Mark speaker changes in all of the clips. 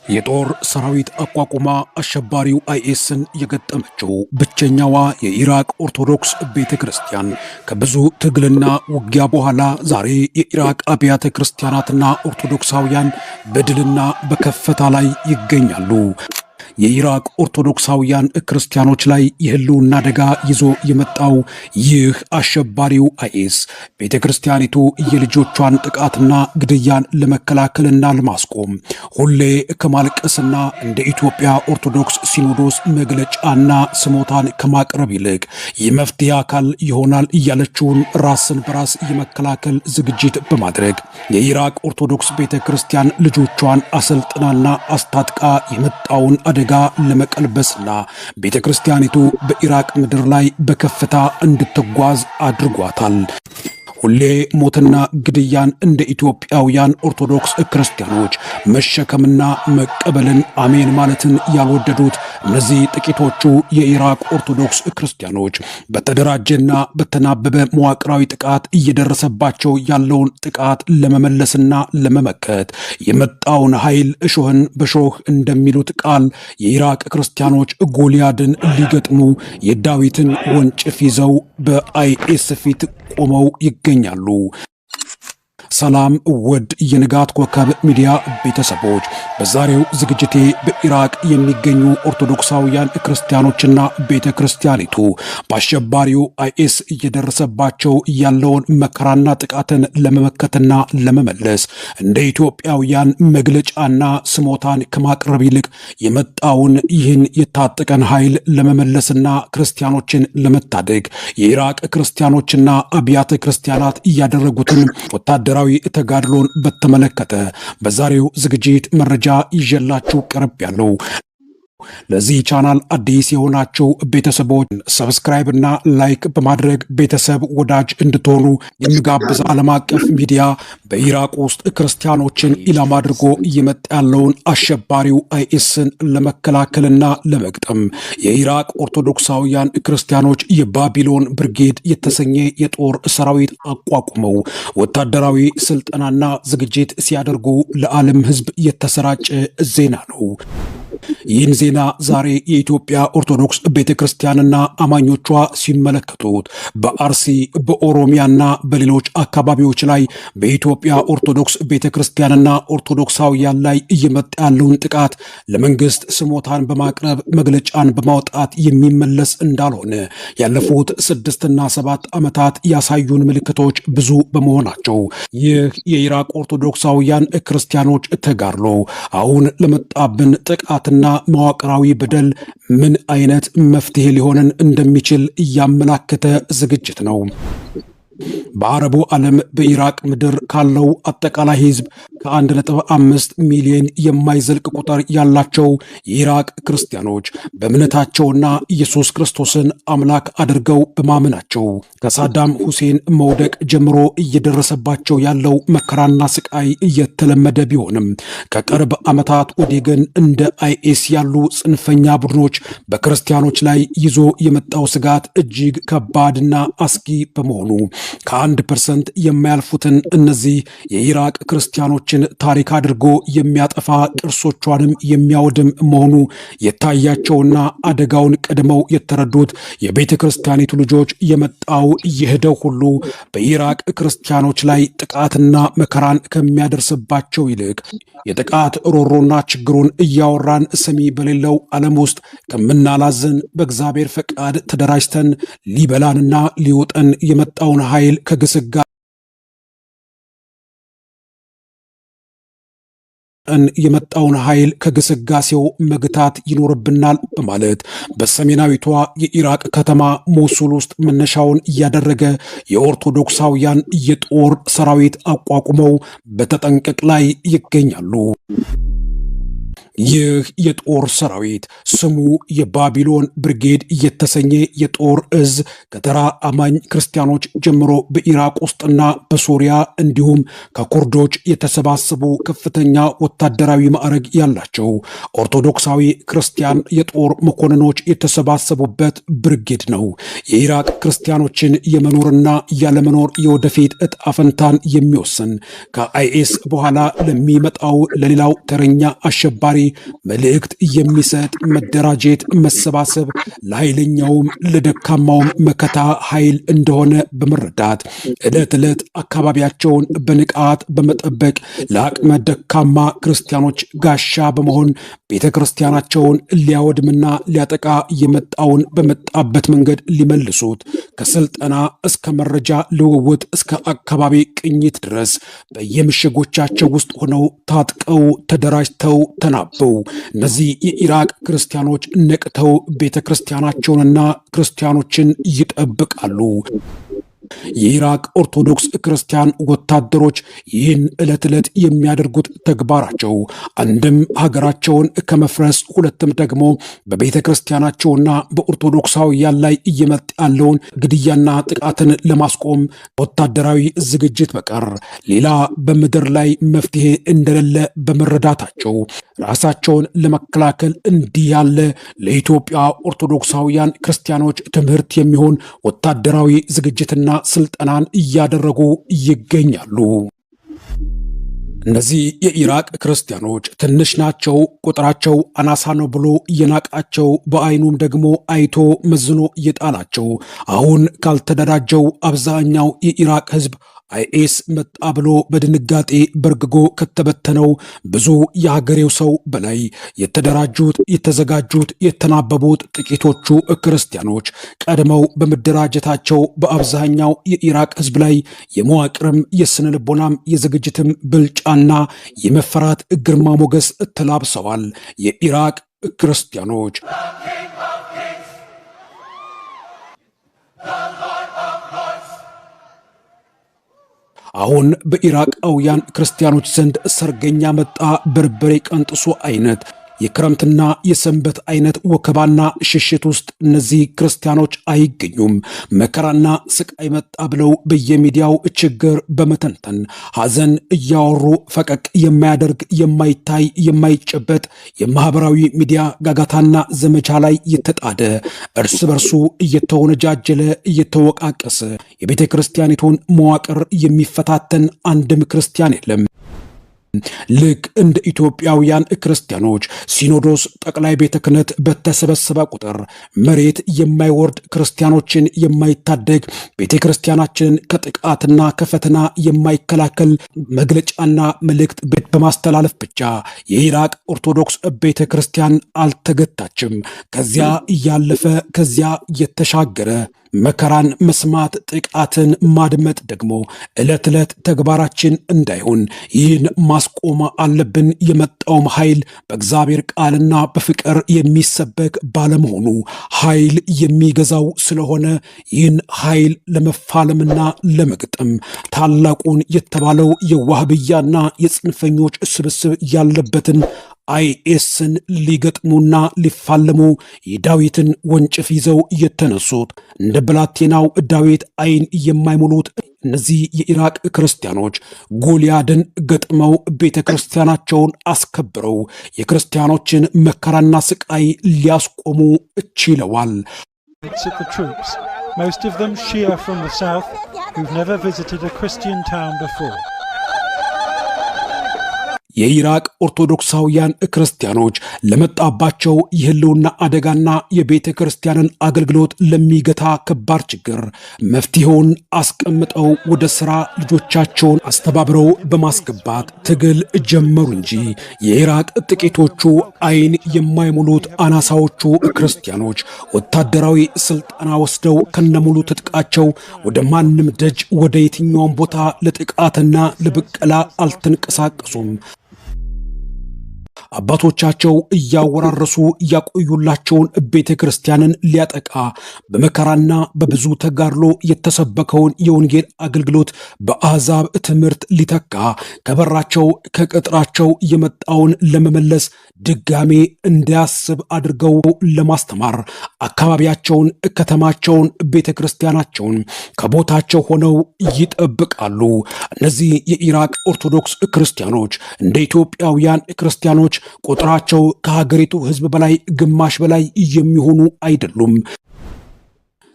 Speaker 1: የጦር ሰራዊት አቋቁማ አሸባሪው አይኤስን የገጠመችው ብቸኛዋ የኢራቅ ኦርቶዶክስ ቤተክርስቲያን ከብዙ ትግልና ውጊያ በኋላ ዛሬ የኢራቅ አብያተ ክርስቲያናትና ኦርቶዶክሳውያን በድልና በከፍታ ላይ ይገኛሉ። የኢራቅ ኦርቶዶክሳውያን ክርስቲያኖች ላይ የህልውና አደጋ ይዞ የመጣው ይህ አሸባሪው አይኤስ ቤተ ክርስቲያኒቱ የልጆቿን ጥቃትና ግድያን ለመከላከልና ለማስቆም ሁሌ ከማልቀስና እንደ ኢትዮጵያ ኦርቶዶክስ ሲኖዶስ መግለጫና ስሞታን ከማቅረብ ይልቅ የመፍትሄ አካል ይሆናል እያለችውን ራስን በራስ የመከላከል ዝግጅት በማድረግ የኢራቅ ኦርቶዶክስ ቤተ ክርስቲያን ልጆቿን አሰልጥናና አስታጥቃ የመጣውን አደጋ ለመቀልበስና ቤተክርስቲያኒቱ በኢራቅ ምድር ላይ በከፍታ እንድትጓዝ አድርጓታል። ሁሌ ሞትና ግድያን እንደ ኢትዮጵያውያን ኦርቶዶክስ ክርስቲያኖች መሸከምና መቀበልን አሜን ማለትን ያልወደዱት እነዚህ ጥቂቶቹ የኢራቅ ኦርቶዶክስ ክርስቲያኖች በተደራጀና በተናበበ መዋቅራዊ ጥቃት እየደረሰባቸው ያለውን ጥቃት ለመመለስና ለመመከት የመጣውን ኃይል እሾህን በሾህ እንደሚሉት ቃል የኢራቅ ክርስቲያኖች ጎልያድን ሊገጥሙ የዳዊትን ወንጭፍ ይዘው በአይኤስ ፊት ቆመው ይገኛሉ። ሰላም ውድ የንጋት ኮከብ ሚዲያ ቤተሰቦች፣ በዛሬው ዝግጅቴ በኢራቅ የሚገኙ ኦርቶዶክሳውያን ክርስቲያኖችና ቤተ ክርስቲያኒቱ በአሸባሪው አይኤስ እየደረሰባቸው ያለውን መከራና ጥቃትን ለመመከትና ለመመለስ እንደ ኢትዮጵያውያን መግለጫና ስሞታን ከማቅረብ ይልቅ የመጣውን ይህን የታጠቀን ኃይል ለመመለስና ክርስቲያኖችን ለመታደግ የኢራቅ ክርስቲያኖችና አብያተ ክርስቲያናት እያደረጉትን ወታደራዊ ተጋድሎን በተመለከተ በዛሬው ዝግጅት መረጃ ይዤላችሁ ቀርብ ያለው። ለዚህ ቻናል አዲስ የሆናችሁ ቤተሰቦች ሰብስክራይብ እና ላይክ በማድረግ ቤተሰብ ወዳጅ እንድትሆኑ የሚጋብዝ ዓለም አቀፍ ሚዲያ በኢራቅ ውስጥ ክርስቲያኖችን ኢላማ አድርጎ እየመጣ ያለውን አሸባሪው አይኤስን ለመከላከልና ለመግጠም የኢራቅ ኦርቶዶክሳውያን ክርስቲያኖች የባቢሎን ብርጌድ የተሰኘ የጦር ሰራዊት አቋቁመው ወታደራዊ ስልጠናና ዝግጅት ሲያደርጉ ለዓለም ሕዝብ የተሰራጨ ዜና ነው። ይህን ዜና ዛሬ የኢትዮጵያ ኦርቶዶክስ ቤተክርስቲያንና አማኞቿ ሲመለከቱት በአርሲ በኦሮሚያና በሌሎች አካባቢዎች ላይ በኢትዮጵያ ኦርቶዶክስ ቤተክርስቲያንና ኦርቶዶክሳውያን ላይ እየመጣ ያለውን ጥቃት ለመንግስት ስሞታን በማቅረብ መግለጫን በማውጣት የሚመለስ እንዳልሆነ ያለፉት 6 እና 7 ዓመታት ያሳዩን ምልክቶች ብዙ በመሆናቸው ይህ የኢራቅ ኦርቶዶክሳውያን ክርስቲያኖች ተጋድሎ አሁን ለመጣብን ጥቃት እና መዋቅራዊ በደል ምን አይነት መፍትሄ ሊሆንን እንደሚችል እያመላከተ ዝግጅት ነው። በአረቡ ዓለም በኢራቅ ምድር ካለው አጠቃላይ ህዝብ ከ1.5 ሚሊዮን የማይዘልቅ ቁጥር ያላቸው የኢራቅ ክርስቲያኖች በእምነታቸውና ኢየሱስ ክርስቶስን አምላክ አድርገው በማመናቸው ከሳዳም ሁሴን መውደቅ ጀምሮ እየደረሰባቸው ያለው መከራና ስቃይ እየተለመደ ቢሆንም ከቅርብ ዓመታት ወዲህ ግን እንደ አይኤስ ያሉ ጽንፈኛ ቡድኖች በክርስቲያኖች ላይ ይዞ የመጣው ስጋት እጅግ ከባድና አስጊ በመሆኑ ከ1% የማያልፉትን እነዚህ የኢራቅ ክርስቲያኖችን ታሪክ አድርጎ የሚያጠፋ ቅርሶቿንም የሚያወድም መሆኑ የታያቸውና አደጋውን ቀድመው የተረዱት የቤተ ክርስቲያኒቱ ልጆች የመጣው የሄደው ሁሉ በኢራቅ ክርስቲያኖች ላይ ጥቃትና መከራን ከሚያደርስባቸው ይልቅ የጥቃት ሮሮና ችግሩን እያወራን ሰሚ በሌለው ዓለም ውስጥ ከምናላዝን በእግዚአብሔር ፈቃድ ተደራጅተን ሊበላንና ሊውጠን የመጣውን ኃይል ከግስጋ የመጣውን ኃይል ከግስጋሴው መግታት ይኖርብናል በማለት በሰሜናዊቷ የኢራቅ ከተማ ሞሱል ውስጥ መነሻውን እያደረገ የኦርቶዶክሳውያን የጦር ሰራዊት አቋቁመው በተጠንቀቅ ላይ ይገኛሉ። ይህ የጦር ሰራዊት ስሙ የባቢሎን ብርጌድ የተሰኘ የጦር እዝ ከተራ አማኝ ክርስቲያኖች ጀምሮ በኢራቅ ውስጥና በሶሪያ እንዲሁም ከኩርዶች የተሰባሰቡ ከፍተኛ ወታደራዊ ማዕረግ ያላቸው ኦርቶዶክሳዊ ክርስቲያን የጦር መኮንኖች የተሰባሰቡበት ብርጌድ ነው። የኢራቅ ክርስቲያኖችን የመኖርና ያለመኖር የወደፊት ዕጣ ፈንታን የሚወስን ከአይኤስ በኋላ ለሚመጣው ለሌላው ተረኛ አሸባሪ መልእክት የሚሰጥ መደራጀት፣ መሰባሰብ ለኃይለኛውም ለደካማውም መከታ ኃይል እንደሆነ በመረዳት ዕለት ዕለት አካባቢያቸውን በንቃት በመጠበቅ ለአቅመ ደካማ ክርስቲያኖች ጋሻ በመሆን ቤተ ክርስቲያናቸውን ሊያወድምና ሊያጠቃ የመጣውን በመጣበት መንገድ ሊመልሱት ከስልጠና እስከ መረጃ ልውውጥ እስከ አካባቢ ቅኝት ድረስ በየምሽጎቻቸው ውስጥ ሆነው ታጥቀው ተደራጅተው ተናበው እነዚህ የኢራቅ ክርስቲያኖች ነቅተው ቤተ ክርስቲያናቸውንና ክርስቲያኖችን ይጠብቃሉ። የኢራቅ ኦርቶዶክስ ክርስቲያን ወታደሮች ይህን ዕለት ዕለት የሚያደርጉት ተግባራቸው አንድም ሀገራቸውን ከመፍረስ ሁለትም ደግሞ በቤተ ክርስቲያናቸውና በኦርቶዶክሳውያን ላይ እየመጣ ያለውን ግድያና ጥቃትን ለማስቆም ወታደራዊ ዝግጅት በቀር ሌላ በምድር ላይ መፍትሄ እንደሌለ በመረዳታቸው ራሳቸውን ለመከላከል እንዲህ ያለ ለኢትዮጵያ ኦርቶዶክሳውያን ክርስቲያኖች ትምህርት የሚሆን ወታደራዊ ዝግጅትና ስልጠናን እያደረጉ ይገኛሉ። እነዚህ የኢራቅ ክርስቲያኖች ትንሽ ናቸው፣ ቁጥራቸው አናሳ ነው ብሎ እየናቃቸው በአይኑም ደግሞ አይቶ መዝኖ እየጣላቸው አሁን ካልተደራጀው አብዛኛው የኢራቅ ሕዝብ አይኤስ መጣ ብሎ በድንጋጤ በርግጎ ከተበተነው ብዙ የሀገሬው ሰው በላይ የተደራጁት፣ የተዘጋጁት፣ የተናበቡት ጥቂቶቹ ክርስቲያኖች ቀድመው በመደራጀታቸው በአብዛኛው የኢራቅ ሕዝብ ላይ የመዋቅርም የስነ ልቦናም የዝግጅትም ብልጫና የመፈራት ግርማ ሞገስ ተላብሰዋል። የኢራቅ ክርስቲያኖች አሁን በኢራቃውያን ክርስቲያኖች ዘንድ ሰርገኛ መጣ በርበሬ ቀንጥሶ አይነት የክረምትና የሰንበት አይነት ወከባና ሽሽት ውስጥ እነዚህ ክርስቲያኖች አይገኙም። መከራና ስቃይ መጣ ብለው በየሚዲያው ችግር በመተንተን ሐዘን እያወሩ ፈቀቅ የማያደርግ የማይታይ የማይጨበጥ የማህበራዊ ሚዲያ ጋጋታና ዘመቻ ላይ የተጣደ እርስ በርሱ እየተወነጃጀለ እየተወቃቀሰ የቤተ ክርስቲያኒቱን መዋቅር የሚፈታተን አንድም ክርስቲያን የለም። ልክ እንደ ኢትዮጵያውያን ክርስቲያኖች ሲኖዶስ ጠቅላይ ቤተ ክህነት በተሰበሰበ ቁጥር መሬት የማይወርድ ክርስቲያኖችን የማይታደግ ቤተ ክርስቲያናችንን ከጥቃትና ከፈተና የማይከላከል መግለጫና መልእክት በማስተላለፍ ብቻ የኢራቅ ኦርቶዶክስ ቤተ ክርስቲያን አልተገታችም። ከዚያ እያለፈ ከዚያ የተሻገረ መከራን መስማት ጥቃትን ማድመጥ ደግሞ ዕለት ዕለት ተግባራችን እንዳይሆን ይህን ማስቆም አለብን። የመጣውም ኃይል በእግዚአብሔር ቃልና በፍቅር የሚሰበክ ባለመሆኑ ኃይል የሚገዛው ስለሆነ ይህን ኃይል ለመፋለምና ለመግጠም ታላቁን የተባለው የዋህብያና የጽንፈኞች ስብስብ ያለበትን አይኤስን ሊገጥሙና ሊፋለሙ የዳዊትን ወንጭፍ ይዘው የተነሱት እንደ ብላቴናው ዳዊት አይን የማይሞሉት እነዚህ የኢራቅ ክርስቲያኖች ጎልያድን ገጥመው ቤተ ክርስቲያናቸውን አስከብረው የክርስቲያኖችን መከራና ስቃይ ሊያስቆሙ ችለዋል።
Speaker 2: Most of them Shia from the south who've never visited a Christian town before.
Speaker 1: የኢራቅ ኦርቶዶክሳውያን ክርስቲያኖች ለመጣባቸው የህልውና አደጋና የቤተ ክርስቲያንን አገልግሎት ለሚገታ ከባድ ችግር መፍትሄውን አስቀምጠው ወደ ሥራ ልጆቻቸውን አስተባብረው በማስገባት ትግል ጀመሩ እንጂ የኢራቅ ጥቂቶቹ አይን የማይሞሉት አናሳዎቹ ክርስቲያኖች ወታደራዊ ስልጠና ወስደው ከነሙሉ ትጥቃቸው ወደ ማንም ደጅ ወደ የትኛውም ቦታ ለጥቃትና ለብቀላ አልተንቀሳቀሱም። አባቶቻቸው እያወራረሱ ያቆዩላቸውን ቤተ ክርስቲያንን ሊያጠቃ በመከራና በብዙ ተጋድሎ የተሰበከውን የወንጌል አገልግሎት በአሕዛብ ትምህርት ሊተካ ከበራቸው ከቅጥራቸው የመጣውን ለመመለስ ድጋሜ እንዳያስብ አድርገው ለማስተማር አካባቢያቸውን፣ ከተማቸውን፣ ቤተ ክርስቲያናቸውን ከቦታቸው ሆነው ይጠብቃሉ። እነዚህ የኢራቅ ኦርቶዶክስ ክርስቲያኖች እንደ ኢትዮጵያውያን ክርስቲያኖች ቁጥራቸው ከሀገሪቱ ሕዝብ በላይ ግማሽ በላይ የሚሆኑ አይደሉም።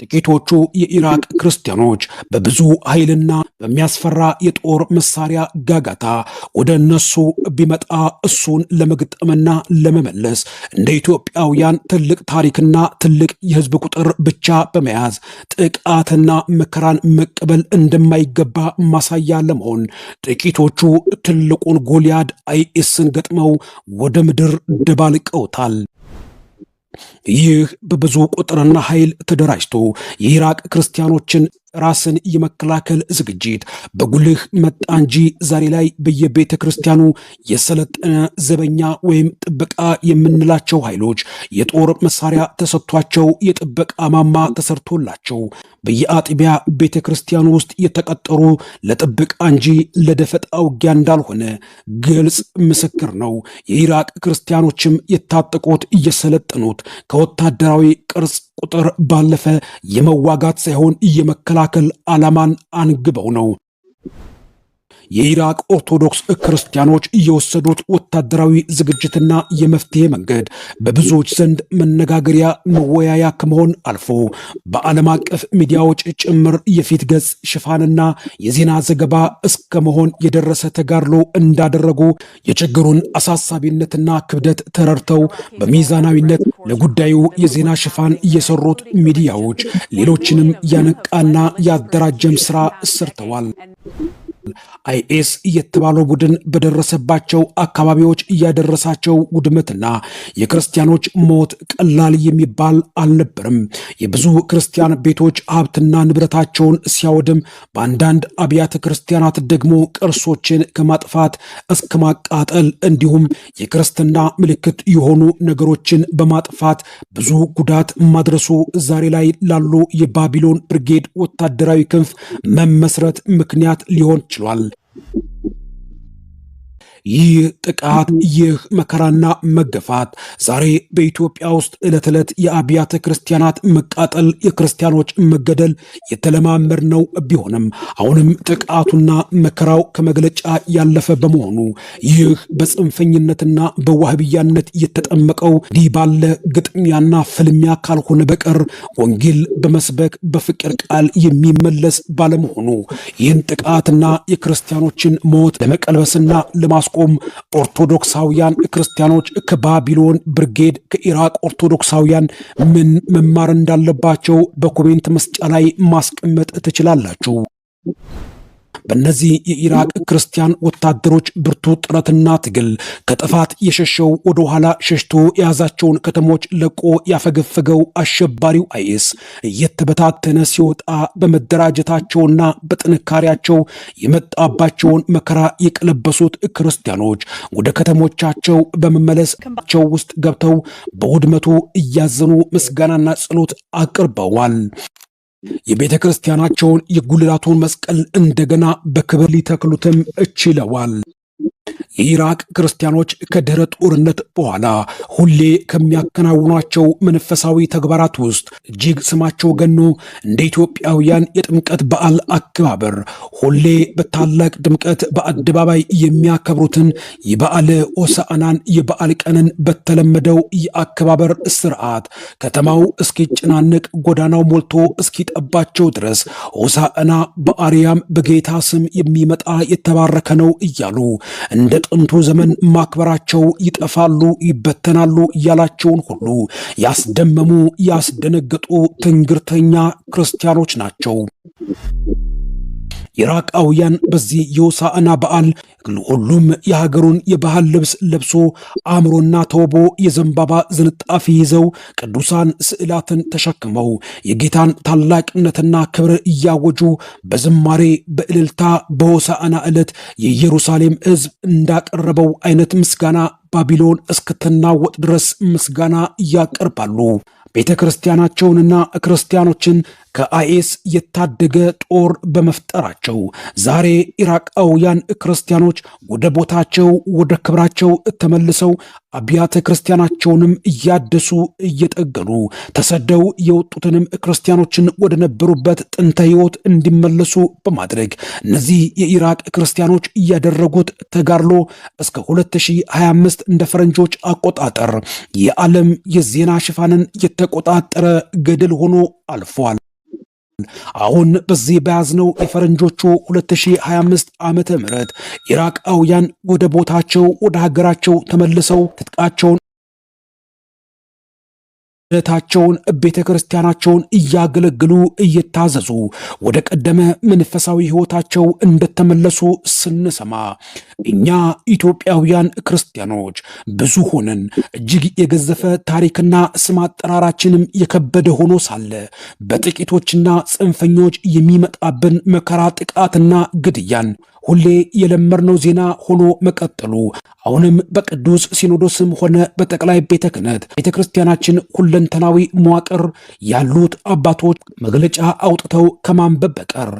Speaker 1: ጥቂቶቹ የኢራቅ ክርስቲያኖች በብዙ ኃይልና በሚያስፈራ የጦር መሳሪያ ጋጋታ ወደ እነሱ ቢመጣ እሱን ለመግጠምና ለመመለስ እንደ ኢትዮጵያውያን ትልቅ ታሪክና ትልቅ የህዝብ ቁጥር ብቻ በመያዝ ጥቃትና መከራን መቀበል እንደማይገባ ማሳያ ለመሆን ጥቂቶቹ ትልቁን ጎልያድ አይኤስን ገጥመው ወደ ምድር ደባልቀውታል። ይህ በብዙ ቁጥርና ኃይል ተደራጅቶ የኢራቅ ክርስቲያኖችን ራስን የመከላከል ዝግጅት በጉልህ መጣ እንጂ ዛሬ ላይ በየቤተ ክርስቲያኑ የሰለጠነ ዘበኛ ወይም ጥበቃ የምንላቸው ኃይሎች የጦር መሳሪያ ተሰጥቷቸው የጥበቃ ማማ ተሰርቶላቸው በየአጥቢያ ቤተ ክርስቲያኑ ውስጥ የተቀጠሩ ለጥበቃ እንጂ ለደፈጣ ውጊያ እንዳልሆነ ግልጽ ምስክር ነው። የኢራቅ ክርስቲያኖችም የታጠቁት እየሰለጠኑት ከወታደራዊ ቅርጽ ቁጥር ባለፈ የመዋጋት ሳይሆን የመከላከል ዓላማን አንግበው ነው። የኢራቅ ኦርቶዶክስ ክርስቲያኖች የወሰዱት ወታደራዊ ዝግጅትና የመፍትሄ መንገድ በብዙዎች ዘንድ መነጋገሪያ መወያያ ከመሆን አልፎ በዓለም አቀፍ ሚዲያዎች ጭምር የፊት ገጽ ሽፋንና የዜና ዘገባ እስከ መሆን የደረሰ ተጋድሎ እንዳደረጉ የችግሩን አሳሳቢነትና ክብደት ተረድተው በሚዛናዊነት ለጉዳዩ የዜና ሽፋን የሰሩት ሚዲያዎች ሌሎችንም ያነቃና ያደራጀም ስራ ሰርተዋል። አይኤስ የተባለው ቡድን በደረሰባቸው አካባቢዎች እያደረሳቸው ውድመትና የክርስቲያኖች ሞት ቀላል የሚባል አልነበርም። የብዙ ክርስቲያን ቤቶች ሀብትና ንብረታቸውን ሲያወድም፣ በአንዳንድ አብያተ ክርስቲያናት ደግሞ ቅርሶችን ከማጥፋት እስከ ማቃጠል እንዲሁም የክርስትና ምልክት የሆኑ ነገሮችን በማጥፋት ብዙ ጉዳት ማድረሱ ዛሬ ላይ ላሉ የባቢሎን ብርጌድ ወታደራዊ ክንፍ መመስረት ምክንያት ሊሆን ችሏል። ይህ ጥቃት፣ ይህ መከራና መገፋት ዛሬ በኢትዮጵያ ውስጥ ዕለት ዕለት የአብያተ ክርስቲያናት መቃጠል፣ የክርስቲያኖች መገደል የተለማመድ ነው ቢሆንም አሁንም ጥቃቱና መከራው ከመግለጫ ያለፈ በመሆኑ ይህ በጽንፈኝነትና በዋህብያነት የተጠመቀው እንዲህ ባለ ግጥሚያና ፍልሚያ ካልሆነ በቀር ወንጌል በመስበክ በፍቅር ቃል የሚመለስ ባለመሆኑ ይህን ጥቃትና የክርስቲያኖችን ሞት ለመቀልበስና ለማስቆም ኦርቶዶክሳውያን ክርስቲያኖች ከባቢሎን ብርጌድ ከኢራቅ ኦርቶዶክሳውያን ምን መማር እንዳለባቸው በኮሜንት መስጫ ላይ ማስቀመጥ ትችላላችሁ። በእነዚህ የኢራቅ ክርስቲያን ወታደሮች ብርቱ ጥረትና ትግል ከጥፋት የሸሸው ወደ ኋላ ሸሽቶ የያዛቸውን ከተሞች ለቆ ያፈገፈገው አሸባሪው አይኤስ እየተበታተነ ሲወጣ በመደራጀታቸውና በጥንካሬያቸው የመጣባቸውን መከራ የቀለበሱት ክርስቲያኖች ወደ ከተሞቻቸው በመመለሳቸው ውስጥ ገብተው በውድመቱ እያዘኑ ምስጋናና ጸሎት አቅርበዋል። የቤተ ክርስቲያናቸውን የጉልላቱን መስቀል እንደገና በክብር ሊተክሉትም ችለዋል። የኢራቅ ክርስቲያኖች ከድህረ ጦርነት በኋላ ሁሌ ከሚያከናውኗቸው መንፈሳዊ ተግባራት ውስጥ እጅግ ስማቸው ገኖ እንደ ኢትዮጵያውያን የጥምቀት በዓል አከባበር ሁሌ በታላቅ ድምቀት በአደባባይ የሚያከብሩትን የበዓለ ሆሳዕናን የበዓል ቀንን በተለመደው የአከባበር ስርዓት ከተማው እስኪጨናነቅ ጎዳናው ሞልቶ እስኪጠባቸው ድረስ ሆሳዕና በአርያም በጌታ ስም የሚመጣ የተባረከ ነው እያሉ እንደ ጥንቱ ዘመን ማክበራቸው ይጠፋሉ፣ ይበተናሉ ያላቸውን ሁሉ ያስደመሙ ያስደነገጡ ትንግርተኛ ክርስቲያኖች ናቸው። ኢራቃውያን በዚህ የሆሳዕና በዓል ሁሉም የሀገሩን የባህል ልብስ ለብሶ አምሮና ተውቦ የዘንባባ ዝንጣፊ ይዘው ቅዱሳን ስዕላትን ተሸክመው የጌታን ታላቅነትና ክብር እያወጁ በዝማሬ በእልልታ በሆሳዕና ዕለት የኢየሩሳሌም ሕዝብ እንዳቀረበው አይነት ምስጋና ባቢሎን እስክትናወጥ ድረስ ምስጋና ያቀርባሉ። ቤተ ክርስቲያናቸውንና ክርስቲያኖችን ከአይኤስ የታደገ ጦር በመፍጠራቸው ዛሬ ኢራቃውያን ክርስቲያኖች ወደ ቦታቸው ወደ ክብራቸው ተመልሰው አብያተ ክርስቲያናቸውንም እያደሱ እየጠገኑ ተሰደው የወጡትንም ክርስቲያኖችን ወደ ነበሩበት ጥንተ ሕይወት እንዲመለሱ በማድረግ እነዚህ የኢራቅ ክርስቲያኖች እያደረጉት ተጋድሎ እስከ 2025 እንደ ፈረንጆች አቆጣጠር የዓለም የዜና ሽፋንን የተቆጣጠረ ገድል ሆኖ አልፏል። አሁን በዚህ በያዝነው የፈረንጆቹ 2025 ዓመተ ምህረት ኢራቃውያን ወደ ቦታቸው ወደ ሀገራቸው ተመልሰው ትጥቃቸውን ታቸውን ቤተ ክርስቲያናቸውን እያገለግሉ እየታዘዙ ወደ ቀደመ መንፈሳዊ ሕይወታቸው እንደተመለሱ ስንሰማ እኛ ኢትዮጵያውያን ክርስቲያኖች ብዙ ሆነን እጅግ የገዘፈ ታሪክና ስም አጠራራችንም የከበደ ሆኖ ሳለ በጥቂቶችና ጽንፈኞች የሚመጣብን መከራ፣ ጥቃትና ግድያን ሁሌ የለመድነው ዜና ሆኖ መቀጠሉ አሁንም በቅዱስ ሲኖዶስም ሆነ በጠቅላይ ቤተ ክህነት ቤተ ክርስቲያናችን ሁለንተናዊ መዋቅር ያሉት አባቶች መግለጫ አውጥተው ከማንበብ በቀር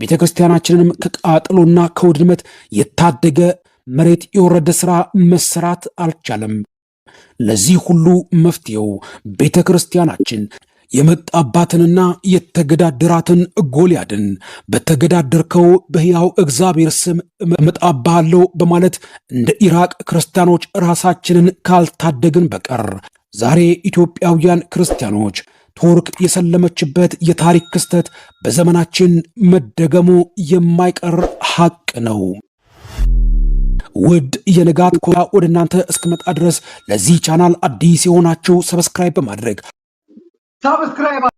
Speaker 1: ቤተ ክርስቲያናችንንም ከቃጥሎና ከውድመት የታደገ መሬት የወረደ ሥራ መሰራት አልቻለም። ለዚህ ሁሉ መፍትሄው ቤተ ክርስቲያናችን የመጣባትንና የተገዳደራትን ጎልያድን በተገዳደርከው በሕያው እግዚአብሔር ስም እመጣብሃለሁ በማለት እንደ ኢራቅ ክርስቲያኖች ራሳችንን ካልታደግን በቀር ዛሬ ኢትዮጵያውያን ክርስቲያኖች ቱርክ የሰለመችበት የታሪክ ክስተት በዘመናችን መደገሙ የማይቀር ሐቅ ነው። ውድ የንጋት ኮያ ወደ እናንተ እስክመጣ ድረስ ለዚህ ቻናል አዲስ የሆናችሁ ሰብስክራይብ በማድረግ